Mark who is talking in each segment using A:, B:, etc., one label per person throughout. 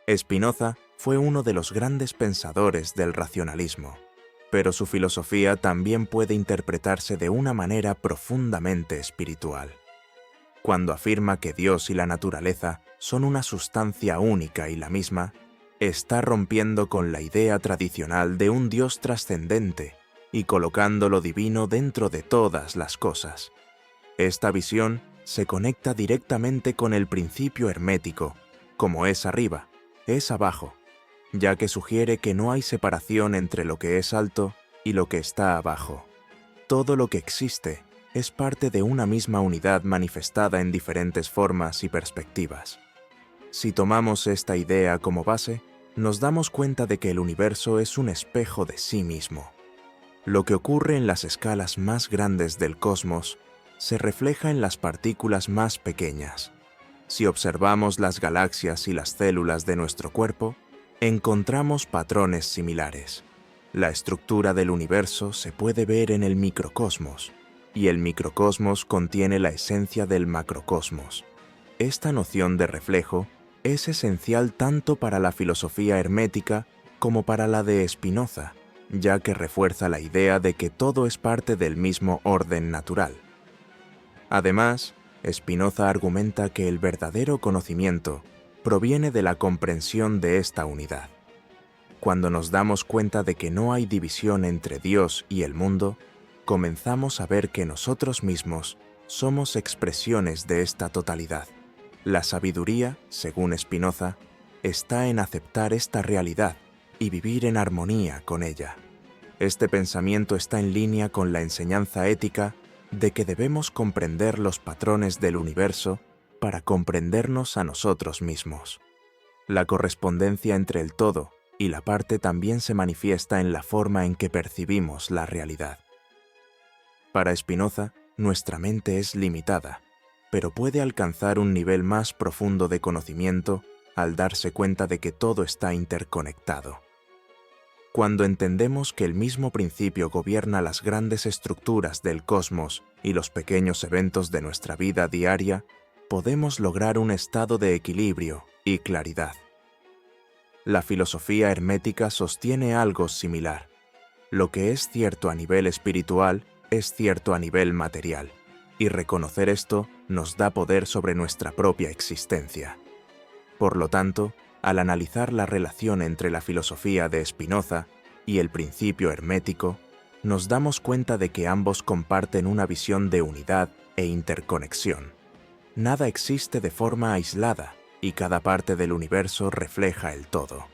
A: Spinoza fue uno de los grandes pensadores del racionalismo, pero su filosofía también puede interpretarse de una manera profundamente espiritual. Cuando afirma que Dios y la naturaleza son una sustancia única y la misma, está rompiendo con la idea tradicional de un Dios trascendente y colocando lo divino dentro de todas las cosas. Esta visión se conecta directamente con el principio hermético, como es arriba, es abajo, ya que sugiere que no hay separación entre lo que es alto y lo que está abajo. Todo lo que existe es parte de una misma unidad manifestada en diferentes formas y perspectivas. Si tomamos esta idea como base, nos damos cuenta de que el universo es un espejo de sí mismo. Lo que ocurre en las escalas más grandes del cosmos se refleja en las partículas más pequeñas. Si observamos las galaxias y las células de nuestro cuerpo, encontramos patrones similares. La estructura del universo se puede ver en el microcosmos, y el microcosmos contiene la esencia del macrocosmos. Esta noción de reflejo es esencial tanto para la filosofía hermética como para la de Spinoza, ya que refuerza la idea de que todo es parte del mismo orden natural. Además, Spinoza argumenta que el verdadero conocimiento proviene de la comprensión de esta unidad. Cuando nos damos cuenta de que no hay división entre Dios y el mundo, comenzamos a ver que nosotros mismos somos expresiones de esta totalidad. La sabiduría, según Spinoza, está en aceptar esta realidad y vivir en armonía con ella. Este pensamiento está en línea con la enseñanza ética de que debemos comprender los patrones del universo para comprendernos a nosotros mismos. La correspondencia entre el todo y la parte también se manifiesta en la forma en que percibimos la realidad. Para Spinoza, nuestra mente es limitada, pero puede alcanzar un nivel más profundo de conocimiento al darse cuenta de que todo está interconectado. Cuando entendemos que el mismo principio gobierna las grandes estructuras del cosmos y los pequeños eventos de nuestra vida diaria, podemos lograr un estado de equilibrio y claridad. La filosofía hermética sostiene algo similar. Lo que es cierto a nivel espiritual es cierto a nivel material, y reconocer esto nos da poder sobre nuestra propia existencia. Por lo tanto, al analizar la relación entre la filosofía de Spinoza y el principio hermético, nos damos cuenta de que ambos comparten una visión de unidad e interconexión. Nada existe de forma aislada y cada parte del universo refleja el todo.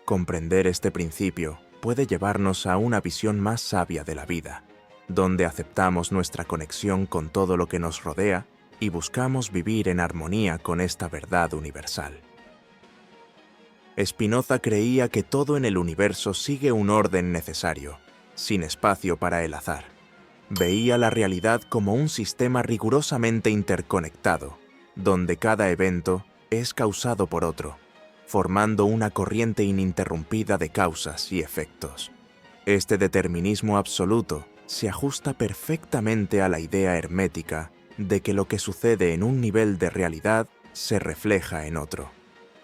A: Comprender este principio puede llevarnos a una visión más sabia de la vida, donde aceptamos nuestra conexión con todo lo que nos rodea y buscamos vivir en armonía con esta verdad universal. Spinoza creía que todo en el universo sigue un orden necesario, sin espacio para el azar. Veía la realidad como un sistema rigurosamente interconectado, donde cada evento es causado por otro, formando una corriente ininterrumpida de causas y efectos. Este determinismo absoluto se ajusta perfectamente a la idea hermética de que lo que sucede en un nivel de realidad se refleja en otro.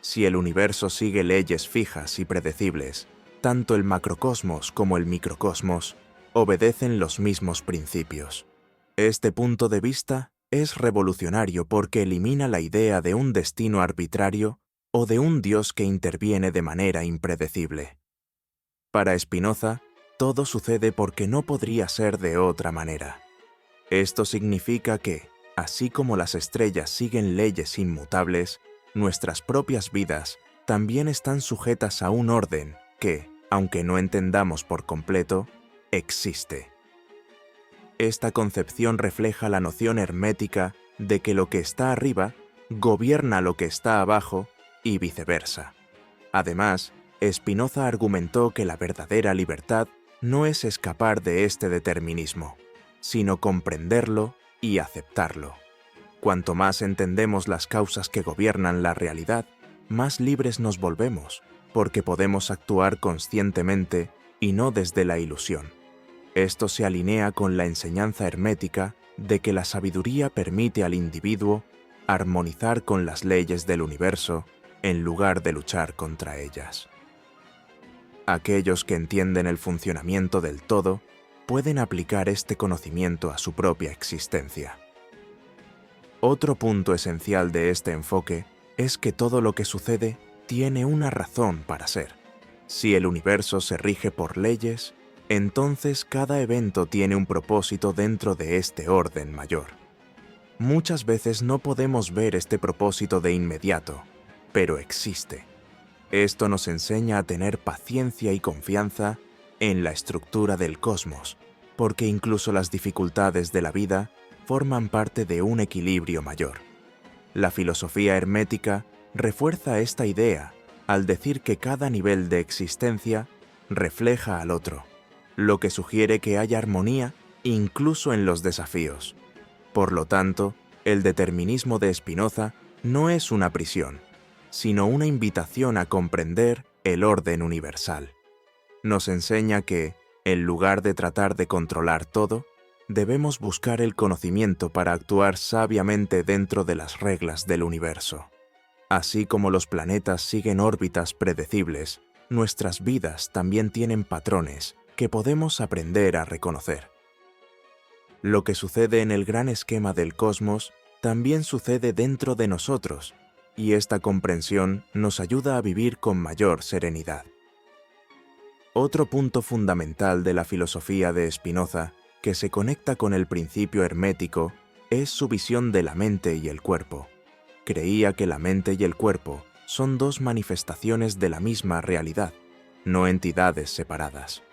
A: Si el universo sigue leyes fijas y predecibles, tanto el macrocosmos como el microcosmos obedecen los mismos principios. Este punto de vista es revolucionario porque elimina la idea de un destino arbitrario o de un Dios que interviene de manera impredecible. Para Spinoza, todo sucede porque no podría ser de otra manera. Esto significa que, así como las estrellas siguen leyes inmutables, nuestras propias vidas también están sujetas a un orden que, aunque no entendamos por completo, existe. Esta concepción refleja la noción hermética de que lo que está arriba gobierna lo que está abajo y viceversa. Además, Spinoza argumentó que la verdadera libertad no es escapar de este determinismo, sino comprenderlo y aceptarlo. Cuanto más entendemos las causas que gobiernan la realidad, más libres nos volvemos, porque podemos actuar conscientemente y no desde la ilusión. Esto se alinea con la enseñanza hermética de que la sabiduría permite al individuo armonizar con las leyes del universo en lugar de luchar contra ellas. Aquellos que entienden el funcionamiento del todo pueden aplicar este conocimiento a su propia existencia. Otro punto esencial de este enfoque es que todo lo que sucede tiene una razón para ser. Si el universo se rige por leyes, entonces cada evento tiene un propósito dentro de este orden mayor. Muchas veces no podemos ver este propósito de inmediato, pero existe. Esto nos enseña a tener paciencia y confianza en la estructura del cosmos, porque incluso las dificultades de la vida forman parte de un equilibrio mayor. La filosofía hermética refuerza esta idea al decir que cada nivel de existencia refleja al otro, lo que sugiere que hay armonía incluso en los desafíos. Por lo tanto, el determinismo de Spinoza no es una prisión, sino una invitación a comprender el orden universal. Nos enseña que, en lugar de tratar de controlar todo, debemos buscar el conocimiento para actuar sabiamente dentro de las reglas del universo. Así como los planetas siguen órbitas predecibles, nuestras vidas también tienen patrones que podemos aprender a reconocer. Lo que sucede en el gran esquema del cosmos también sucede dentro de nosotros, y esta comprensión nos ayuda a vivir con mayor serenidad. Otro punto fundamental de la filosofía de Spinoza, que se conecta con el principio hermético, es su visión de la mente y el cuerpo. Creía que la mente y el cuerpo son dos manifestaciones de la misma realidad, no entidades separadas.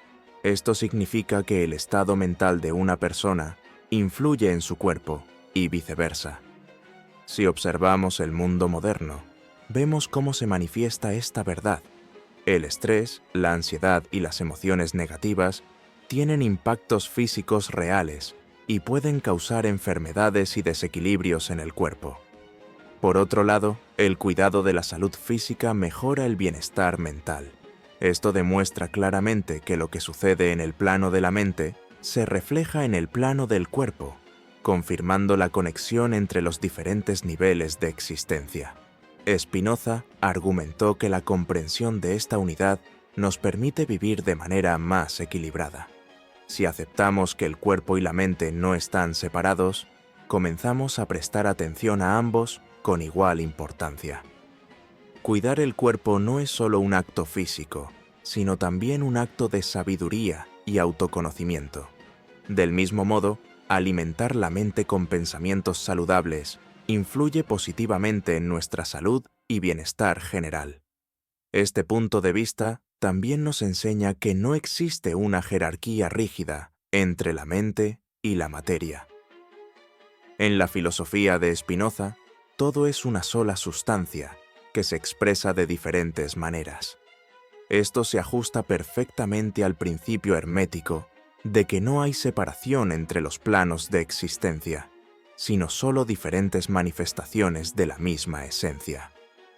A: Esto significa que el estado mental de una persona influye en su cuerpo y viceversa. Si observamos el mundo moderno, vemos cómo se manifiesta esta verdad. El estrés, la ansiedad y las emociones negativas tienen impactos físicos reales y pueden causar enfermedades y desequilibrios en el cuerpo. Por otro lado, el cuidado de la salud física mejora el bienestar mental. Esto demuestra claramente que lo que sucede en el plano de la mente se refleja en el plano del cuerpo, confirmando la conexión entre los diferentes niveles de existencia. Spinoza argumentó que la comprensión de esta unidad nos permite vivir de manera más equilibrada. Si aceptamos que el cuerpo y la mente no están separados, comenzamos a prestar atención a ambos con igual importancia. Cuidar el cuerpo no es solo un acto físico, sino también un acto de sabiduría y autoconocimiento. Del mismo modo, alimentar la mente con pensamientos saludables influye positivamente en nuestra salud y bienestar general. Este punto de vista también nos enseña que no existe una jerarquía rígida entre la mente y la materia. En la filosofía de Spinoza, todo es una sola sustancia que se expresa de diferentes maneras. Esto se ajusta perfectamente al principio hermético de que no hay separación entre los planos de existencia, sino solo diferentes manifestaciones de la misma esencia.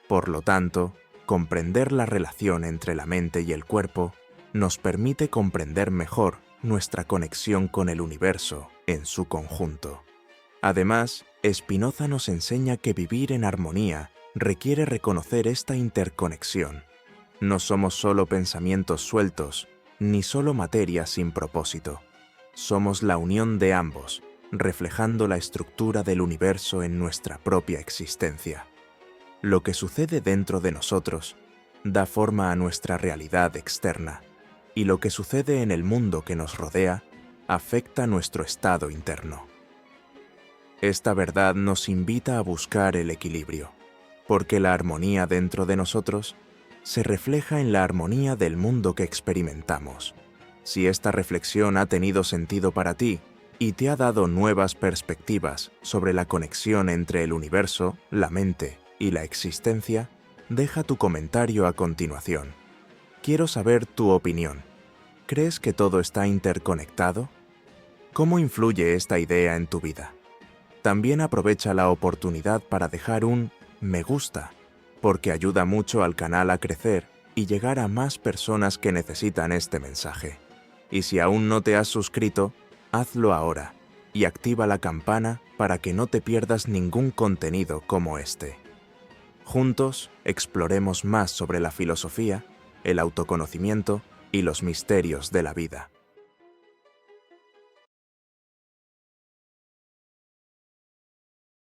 A: Por lo tanto, comprender la relación entre la mente y el cuerpo nos permite comprender mejor nuestra conexión con el universo en su conjunto. Además, Spinoza nos enseña que vivir en armonía requiere reconocer esta interconexión. No somos solo pensamientos sueltos, ni solo materia sin propósito. Somos la unión de ambos, reflejando la estructura del universo en nuestra propia existencia. Lo que sucede dentro de nosotros da forma a nuestra realidad externa, y lo que sucede en el mundo que nos rodea afecta nuestro estado interno. Esta verdad nos invita a buscar el equilibrio, porque la armonía dentro de nosotros se refleja en la armonía del mundo que experimentamos. Si esta reflexión ha tenido sentido para ti y te ha dado nuevas perspectivas sobre la conexión entre el universo, la mente y la existencia, deja tu comentario a continuación. Quiero saber tu opinión. ¿Crees que todo está interconectado? ¿Cómo influye esta idea en tu vida? También aprovecha la oportunidad para dejar un me gusta, porque ayuda mucho al canal a crecer y llegar a más personas que necesitan este mensaje. Y si aún no te has suscrito, hazlo ahora y activa la campana para que no te pierdas ningún contenido como este. Juntos exploremos más sobre la filosofía, el autoconocimiento y los misterios de la vida.